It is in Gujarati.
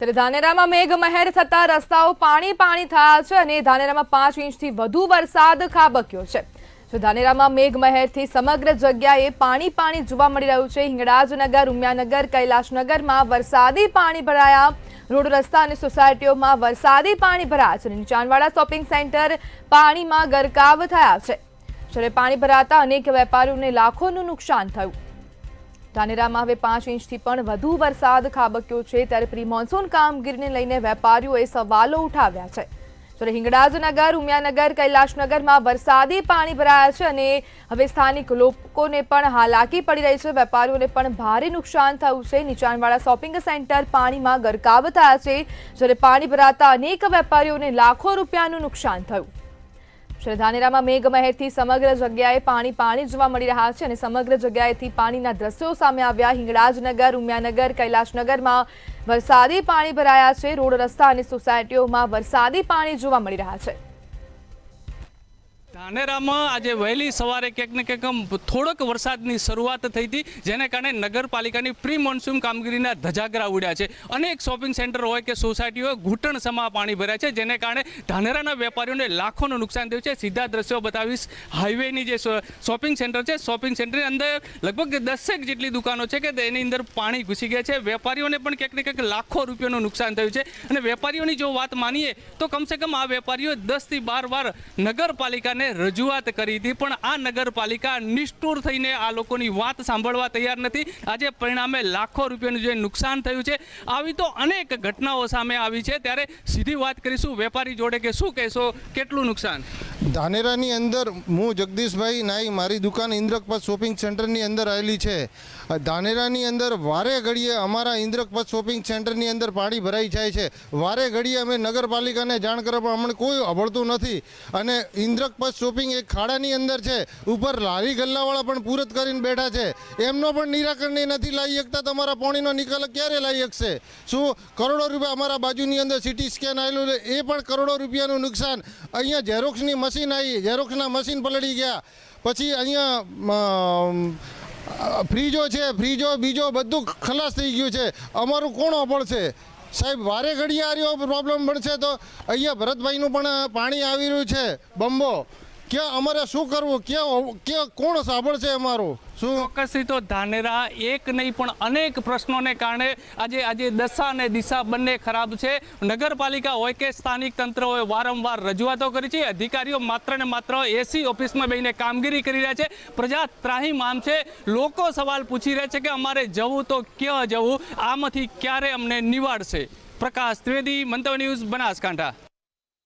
ત્યારે ધાનેરામાં મેઘમહેર થતા રસ્તાઓ પાણી થયા છે અને ધાનેરામાં 5 ઇંચથી વધુ વરસાદ ખાબક્યો છે। જો ધાનેરામાં મેઘમહેરથી સમગ્ર જગ્યાએ પાણી જોવા મળી રહ્યું છે। હિંગળાજનગર, ઉમિયાનગર, કૈલાશનગરમાં વરસાદી પાણી ભરાયા। રોડ રસ્તા અને સોસાયટીઓમાં વરસાદી પાણી ભરાયા છે। નીચાણવાળા શોપિંગ સેન્ટર પાણીમાં ગરકાવ થયા છે। જ્યારે પાણી ભરાતા અનેક વેપારીઓને લાખોનું નુકસાન થયું। ધાનેરામાં હવે 5 ઇંચથી પણ વધુ વરસાદ ખાબક્યો છે। ત્યારે પ્રી મોન્સૂન કામગીરીને લઈને વેપારીઓએ સવાલો ઉઠાવ્યા છે। જ્યારે હિંગળાજનગર, ઉમિયાનગર, કૈલાશનગરમાં વરસાદી પાણી ભરાયા છે અને હવે સ્થાનિક લોકોને પણ હાલાકી પડી રહી છે। વેપારીઓને પણ ભારે નુકસાન થયું છે। નીચાણવાળા શોપિંગ સેન્ટર પાણીમાં ગરકાવ થયા છે। જ્યારે પાણી ભરાતા અનેક વેપારીઓને લાખો રૂપિયાનું નુકસાન થયું। ધાનેરામાં મેઘમહેરથી સમગ્ર જગ્યાએ પાણી જોવા મળી રહ્યા છે અને સમગ્ર જગ્યાએથી પાણીના દ્રશ્યો સામે આવ્યા। હિંગળાજનગર, ઉમિયાનગર, કૈલાશનગરમાં વરસાદી પાણી ભરાયા છે। રોડ રસ્તા અને સોસાયટીઓમાં વરસાદી પાણી જોવા મળી રહ્યા છે। ધાનેરામાં આજે વહેલી સવારે ક્યાંક ને ક્યાંક થોડોક વરસાદની શરૂઆત થઈ હતી, જેને કારણે નગરપાલિકાની પ્રી મોન્સૂન કામગીરીના ધજાગરા ઉડ્યા છે। અનેક શોપિંગ સેન્ટર હોય કે સોસાયટીઓ ઘૂંટણ સમા પાણી ભર્યા છે, જેને કારણે ધાનેરાના વેપારીઓને લાખોનું નુકસાન થયું છે। સીધા દ્રશ્યો બતાવીશ। હાઈવેની જે શોપિંગ સેન્ટર છે, શોપિંગ સેન્ટરની અંદર લગભગ 10 જેટલી દુકાનો છે કે તેની અંદર પાણી ઘૂસી ગયા છે। વેપારીઓને પણ ક્યાંક ને ક્યાંક લાખો રૂપિયાનું નુકસાન થયું છે। અને વેપારીઓની જો વાત માનીએ તો કમસે કમ આ વેપારીઓ 10 થી 12 વાર નગરપાલિકાને રજૂઆત કરી હતી, પણ આ નગરપાલિકા નિષ્ઠુર થઈને આ લોકોની વાત સાંભળવા તૈયાર નથી। આજે પરિણામે લાખો રૂપિયાનું જે નુકસાન થયું છે, આવી તો અનેક ઘટનાઓ સામે આવી છે। ત્યારે સીધી વાત કરીશું વેપારી જોડે કે શું કહેશો, કેટલું નુકસાન? ધાનેરાની અંદર હું જગદીશભાઈ નાઈ, મારી દુકાન ઇન્દ્રકપથ શોપિંગ સેન્ટરની અંદર આવેલી છે। ધાનેરાની અંદર વારે ઘડીએ અમારા ઇન્દ્રકપથ શોપિંગ સેન્ટરની અંદર પાણી ભરાઈ જાય છે। વારે ઘડીએ અમે નગરપાલિકાને જાણ કરવા અમને કોઈ અભળતું નથી। અને ઇન્દ્રકપથ શોપિંગ એક ખાડાની અંદર છે, ઉપર લારી ગલ્લાવાળા પણ પૂરત કરીને બેઠા છે। એમનો પણ નિરાકરણ નથી લાવી શકતા। તમારા પાણીનો નિકાલ ક્યારે લાવી શકશે? શું કરોડો રૂપિયા અમારા બાજુની અંદર સિટી સ્કેન આવેલું એ પણ કરોડો રૂપિયાનું નુકસાન। અહીંયા ઝેરોક્સની મશીન આવી, ઝેરોક્સના મશીન પલળી ગયા। પછી અહીંયા ફ્રીજો છે, ફ્રીજો બીજો બધું ખલાસ થઈ ગયું છે। અમારું કોણ અપડશે સાહેબ? વારે ઘડીએ આ રહ્યો પ્રોબ્લેમ બનશે તો અહીંયા ભરતભાઈનું પણ પાણી આવી રહ્યું છે બંબો। ક્યાં અમારે શું કરવું? ક્યાં કોણ સાંભળશે અમારું? શું ચોક્કસથી તો ધાનેરા એક નહીં પણ અનેક પ્રશ્નોને કારણે આજે દશા અને દિશા બંને ખરાબ છે। નગરપાલિકા હોય કે સ્થાનિક તંત્ર હોય વારંવાર રજૂઆતો કરી છે। અધિકારીઓ માત્ર ને માત્ર એસી ઓફિસમાં બેસીને કામગીરી કરી રહ્યા છે। પ્રજા ત્રાહીમામ છે। લોકો સવાલ પૂછી રહ્યા છે કે અમારે જવું તો ક્યાં જવું? આમાંથી ક્યારે અમને નિવાડશે? પ્રકાશ ત્રિવેદી, મંતવ્ય ન્યૂઝ, બનાસકાંઠા।